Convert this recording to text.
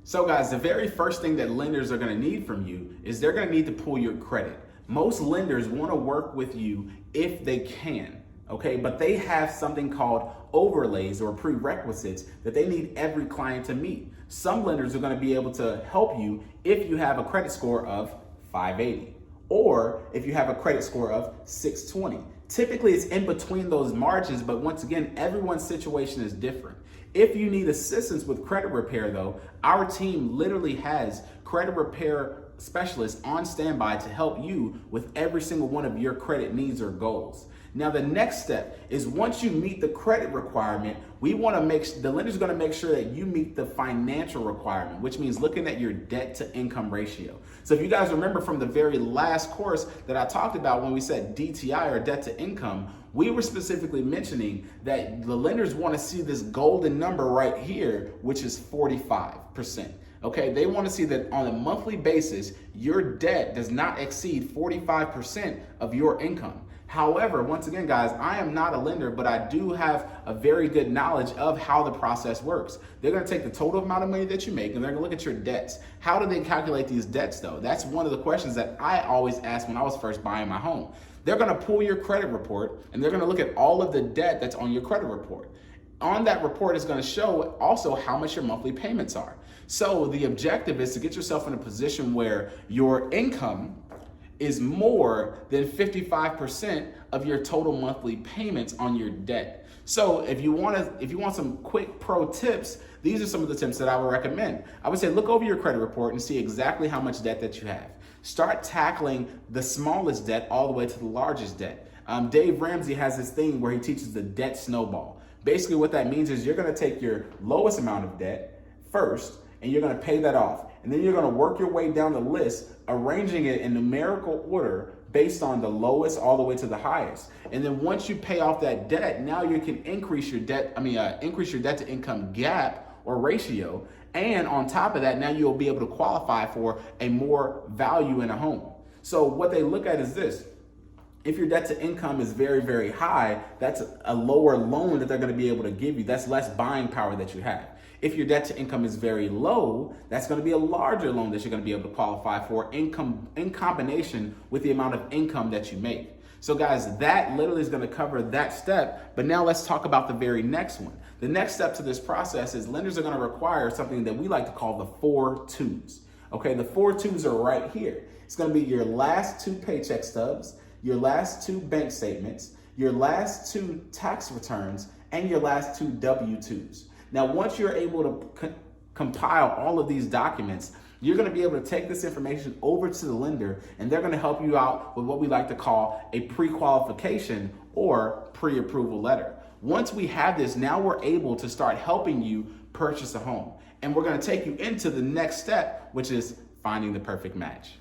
So guys, the very first thing that lenders are going to need from you is they're going to need to pull your credit. Most lenders want to work with you if they can, okay? But they have something called overlays or prerequisites that they need every client to meet. Some lenders are going to be able to help you if you have a credit score of 580 or if you have a credit score of 620. Typically it's in between those margins, but once again, everyone's situation is different. If you need assistance with credit repair though, our team literally has credit repair specialists on standby to help you with every single one of your credit needs or goals. Now, the next step is once you meet the credit requirement, the lender's gonna make sure that you meet the financial requirement, which means looking at your debt to income ratio. So if you guys remember from the very last course that I talked about when we said DTI or debt to income, we were specifically mentioning that the lenders wanna see this golden number right here, which is 45%. Okay, they want to see that on a monthly basis, your debt does not exceed 45% of your income. However, once again, guys, I am not a lender, but I do have a very good knowledge of how the process works. They're going to take the total amount of money that you make and they're going to look at your debts. How do they calculate these debts though? That's one of the questions that I always asked when I was first buying my home. They're going to pull your credit report and they're going to look at all of the debt that's on your credit report. On that report is going to show also how much your monthly payments are. So the objective is to get yourself in a position where your income is more than 55% of your total monthly payments on your debt. So if you want some quick pro tips, these are some of the tips that I would recommend. I would say look over your credit report and see exactly how much debt that you have. Start tackling the smallest debt all the way to the largest debt. Dave Ramsey has this thing where he teaches the debt snowball. Basically what that means is you're gonna take your lowest amount of debt first and you're gonna pay that off. And then you're gonna work your way down the list, arranging it in numerical order based on the lowest all the way to the highest. And then once you pay off that debt, now you can increase your debt to income gap or ratio. And on top of that, now you'll be able to qualify for a more value in a home. So what they look at is this. If your debt to income is very, very high, that's a lower loan that they're going to be able to give you. That's less buying power that you have. If your debt to income is very low, that's going to be a larger loan that you're going to be able to qualify for in combination with the amount of income that you make. So guys, that literally is going to cover that step. But now let's talk about the very next one. The next step to this process is lenders are going to require something that we like to call the 4 2s. Okay, the 4 2s are right here. It's going to be your last 2 paycheck stubs, your last 2 bank statements, your last 2 tax returns, and your last 2 W-2s. Now, once you're able to compile all of these documents, you're going to be able to take this information over to the lender and they're going to help you out with what we like to call a pre-qualification or pre-approval letter. Once we have this, now we're able to start helping you purchase a home. And we're going to take you into the next step, which is finding the perfect match.